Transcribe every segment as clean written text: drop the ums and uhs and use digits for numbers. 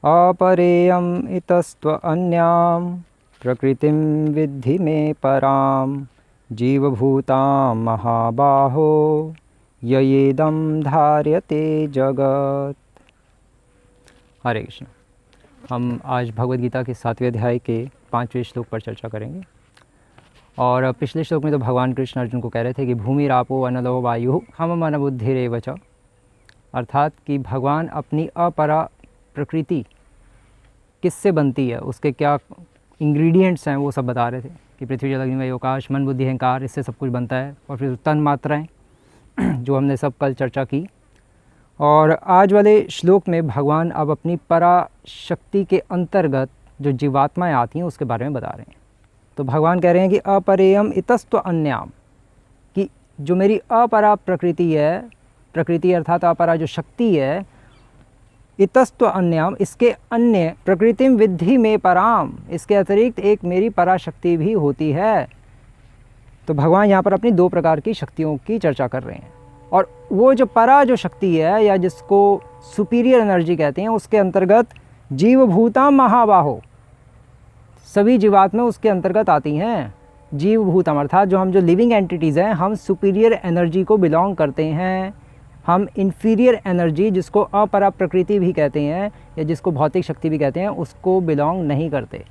अपरेयम् इतस्त्वन्यां प्रकृतिं विद्धि मे परां जीवभूतां महाबाहो ययेदं धार्यते जगत्। हरे कृष्ण। हम आज भगवद गीता के 7वें अध्याय के 5वें श्लोक पर चर्चा करेंगे। और पिछले श्लोक में तो भगवान कृष्ण अर्जुन को कह रहे थे कि भूमि रापो अनलो वायु हम मन बुद्धिरेव च, अर्थात कि भगवान अपनी अपरा प्रकृति किससे बनती है, उसके क्या इंग्रेडिएंट्स हैं, वो सब बता रहे थे कि पृथ्वी जल अग्नि वायु आकाश मन बुद्धि अहंकार, इससे सब कुछ बनता है। और फिर तन मात्राएँ जो हमने सब कल चर्चा की। और आज वाले श्लोक में भगवान अब अपनी पराशक्ति के अंतर्गत जो जीवात्माएँ आती हैं उसके बारे में बता रहे हैं। तो भगवान कह रहे हैं कि अपरेयम इतस्त्व अन्याम, कि जो मेरी अपरा प्रकृति है, प्रकृति अर्थात अपरा जो शक्ति है, इतस्त्व अन्याम, इसके अन्य प्रकृतिम विद्धि में पराम, इसके अतिरिक्त एक मेरी पराशक्ति भी होती है। तो भगवान यहाँ पर अपनी दो प्रकार की शक्तियों की चर्चा कर रहे हैं। और वो जो परा जो शक्ति है या जिसको सुपीरियर एनर्जी कहते हैं, उसके अंतर्गत जीवभूता महाबाहो, सभी जीवात्मा उसके अंतर्गत आती हैं। जीवभूतम अर्थात जो हम जो लिविंग एंटिटीज़ हैं, हम सुपीरियर एनर्जी को बिलोंग करते हैं। हम इन्फीरियर एनर्जी, जिसको अपरा प्रकृति भी कहते हैं या जिसको भौतिक शक्ति भी कहते हैं, उसको बिलोंग नहीं करते।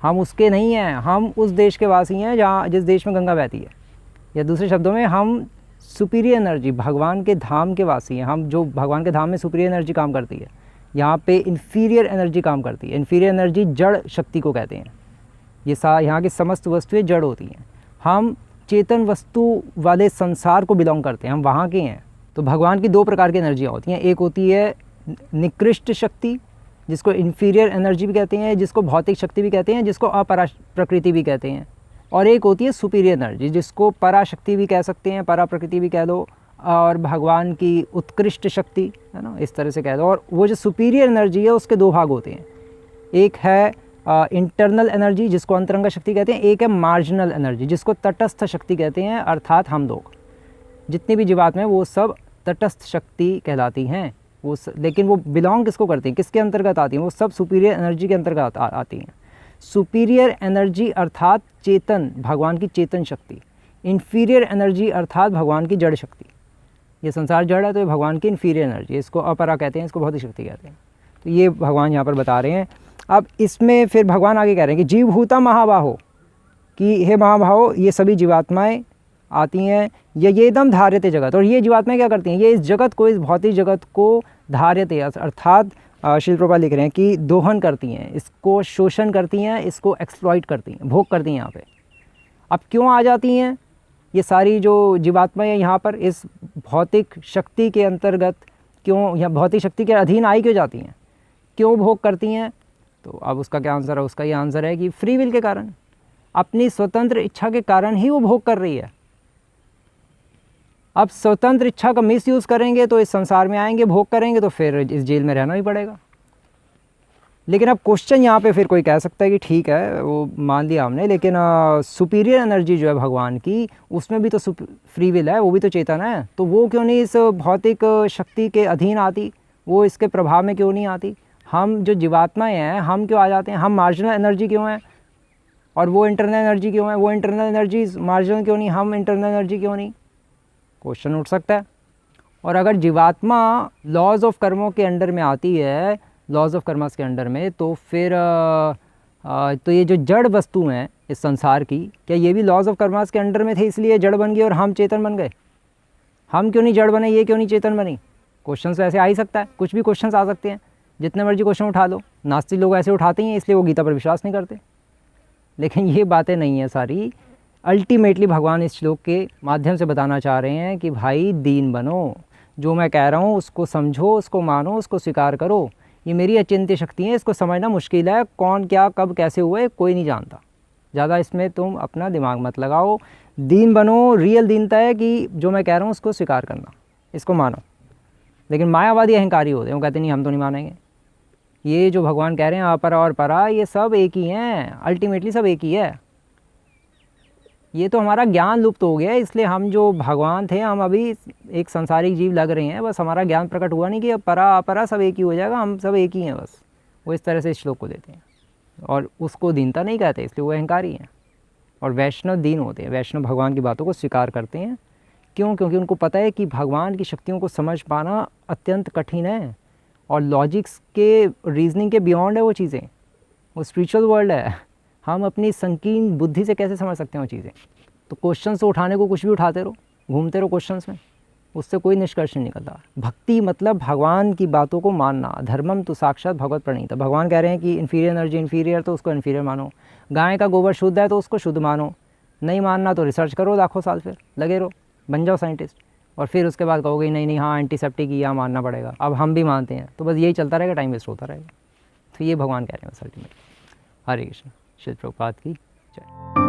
हम उसके नहीं हैं। हम उस देश के वासी हैं जहाँ जिस देश में गंगा बहती है, या दूसरे शब्दों में हम सुपीरियर एनर्जी, भगवान के धाम के वासी हैं। हम जो भगवान के धाम में सुपीरियर एनर्जी काम करती है, यहाँ पे इन्फीरियर एनर्जी काम करती है। इन्फीरियर एनर्जी जड़ शक्ति को कहते हैं। ये यहाँ की समस्त वस्तुएं जड़ होती हैं। हम चेतन वस्तु वाले संसार को बिलोंग करते हैं, हम वहाँ के हैं। तो भगवान की दो प्रकार की एनर्जियाँ होती हैं। एक होती है निकृष्ट शक्ति, जिसको इन्फीरियर एनर्जी भी कहते हैं, जिसको भौतिक शक्ति भी कहते हैं, जिसको अपरा प्रकृति भी कहते हैं। और एक होती है सुपीरियर एनर्जी, जिसको पराशक्ति भी कह सकते हैं, परा प्रकृति भी कह दो, और भगवान की उत्कृष्ट शक्ति, है ना, इस तरह से कह दो। और वो जो सुपीरियर एनर्जी है उसके दो भाग होते हैं। एक है इंटरनल एनर्जी, जिसको अंतरंग शक्ति कहते हैं। एक है मार्जिनल एनर्जी, जिसको तटस्थ शक्ति कहते हैं, अर्थात हम लोग जितनी भी जीवात्माएं वो सब तटस्थ शक्ति कहलाती हैं। वो लेकिन वो बिलोंग किसको करती हैं, किसके अंतर्गत आती हैं? वो सब सुपीरियर एनर्जी के अंतर्गत आती हैं। सुपीरियर एनर्जी अर्थात चेतन, भगवान की चेतन शक्ति। इन्फीरियर एनर्जी अर्थात भगवान की जड़ शक्ति। ये संसार जड़ है तो ये भगवान की इन्फीरियर एनर्जी, इसको अपरा कहते हैं, इसको भौतिक शक्ति कहते हैं। तो ये भगवान यहाँ पर बता रहे हैं। अब इसमें फिर भगवान आगे कह रहे हैं कि जीवभूता महाबाहो, कि हे महाबाहो, ये सभी जीवात्माएं आती हैं। ये दम धार्यते जगत, और ये जीवात्माएं क्या करती हैं? ये इस जगत को, इस भौतिक जगत को धार्यते अर्थात श्रील प्रभुपाद लिख रहे हैं कि दोहन करती हैं, इसको शोषण करती हैं, इसको एक्सप्लॉइट करती हैं, भोग करती हैं यहाँ पे। अब क्यों आ जाती हैं ये सारी जो जीवात्माएं यहाँ पर इस भौतिक शक्ति के अंतर्गत, क्यों या भौतिक शक्ति के अधीन आई क्यों जाती हैं, क्यों भोग करती हैं? तो अब उसका क्या आंसर है? उसका ये आंसर है कि फ्री विल के कारण, अपनी स्वतंत्र इच्छा के कारण ही वो भोग कर रही है। अब स्वतंत्र इच्छा का मिसयूज़ करेंगे तो इस संसार में आएंगे, भोग करेंगे तो फिर इस जेल में रहना ही पड़ेगा। लेकिन अब क्वेश्चन यहाँ पे फिर कोई कह सकता है कि ठीक है, वो मान लिया हमने, लेकिन सुपीरियर एनर्जी जो है भगवान की, उसमें भी तो फ्री विल है, वो भी तो चेतन है, तो वो क्यों नहीं इस भौतिक शक्ति के अधीन आती, वो इसके प्रभाव में क्यों नहीं आती? हम जो जीवात्माएँ हैं, हम क्यों आ जाते हैं? हम मार्जिनल एनर्जी क्यों हैं और वो इंटरनल एनर्जी क्यों है? वो इंटरनल एनर्जी मार्जिनल क्यों नहीं, हम इंटरनल एनर्जी क्यों नहीं? क्वेश्चन उठ सकता है। और अगर जीवात्मा लॉज ऑफ कर्मों के अंडर में आती है, लॉज ऑफ कर्मास के अंडर में, तो फिर तो ये जो जड़ वस्तु हैं इस संसार की, क्या ये भी लॉज ऑफ कर्मास के अंडर में थे इसलिए जड़ बन गई और हम चेतन बन गए? हम क्यों नहीं जड़ बने, ये क्यों नहीं चेतन बनी? क्वेश्चन तो ऐसे आ ही सकता है, कुछ भी क्वेश्चन आ सकते हैं, जितने मर्जी क्वेश्चन उठा लो। नास्तिक लोग ऐसे उठाते हैं, इसलिए वो गीता पर विश्वास नहीं करते। लेकिन ये बातें नहीं है सारी। अल्टीमेटली भगवान इस श्लोक के माध्यम से बताना चाह रहे हैं कि भाई दीन बनो, जो मैं कह रहा हूँ उसको समझो, उसको मानो, उसको स्वीकार करो। ये मेरी अचिंत्य शक्ति है, इसको समझना मुश्किल है। कौन क्या कब कैसे हुए कोई नहीं जानता, ज़्यादा इसमें तुम अपना दिमाग मत लगाओ। दीन बनो, रियल दीनता है कि जो मैं कह रहा हूँ उसको स्वीकार करना, इसको मानो। लेकिन मायावादी अहंकारी होते हैं, वो कहते नहीं हम तो नहीं मानेंगे। ये जो भगवान कह रहे हैं अपरा और परा, ये सब एक ही हैं, अल्टीमेटली सब एक ही है। ये तो हमारा ज्ञान लुप्त हो गया है, इसलिए हम जो भगवान थे हम अभी एक संसारिक जीव लग रहे हैं। बस हमारा ज्ञान प्रकट हुआ नहीं कि अब परा अपरा सब एक ही हो जाएगा, हम सब एक ही हैं बस। वो इस तरह से इस श्लोक को देते हैं, और उसको दीनता नहीं कहते, इसलिए वो अहंकारी हैं। और वैष्णव दीन होते हैं, वैष्णव भगवान की बातों को स्वीकार करते हैं। क्यों? क्योंकि उनको पता है कि भगवान की शक्तियों को समझ पाना अत्यंत कठिन है, और लॉजिक्स के, रीजनिंग के बियॉन्ड है वो चीज़ें, वो स्पिरिचुअल वर्ल्ड है। हम अपनी संकीर्ण बुद्धि से कैसे समझ सकते हैं वो चीज़ें? तो क्वेश्चन से उठाने को कुछ भी उठाते रहो, घूमते रहो क्वेश्चंस में, उससे कोई निष्कर्ष नहीं निकलता। भक्ति मतलब भगवान की बातों को मानना। धर्मम तो साक्षात भगवत प्रणीत। भगवान कह रहे हैं कि इन्फीरियर एनर्जी इन्फीरियर, तो उसको इन्फीरियर मानो। गाय का गोबर शुद्ध है तो उसको शुद्ध मानो। नहीं मानना तो रिसर्च करो लाखों साल, फिर लगे रहो, बन जाओ साइंटिस्ट, और फिर उसके बाद कहोगे नहीं नहीं हाँ एंटीसेप्टिक ही यहाँ मानना पड़ेगा। अब हम भी मानते हैं, तो बस यही चलता रहेगा, टाइम वेस्ट होता रहेगा। तो ये भगवान कह रहे हैं बस अल्टीमेटली। हरे कृष्ण। श्री प्रभुपाद की जय।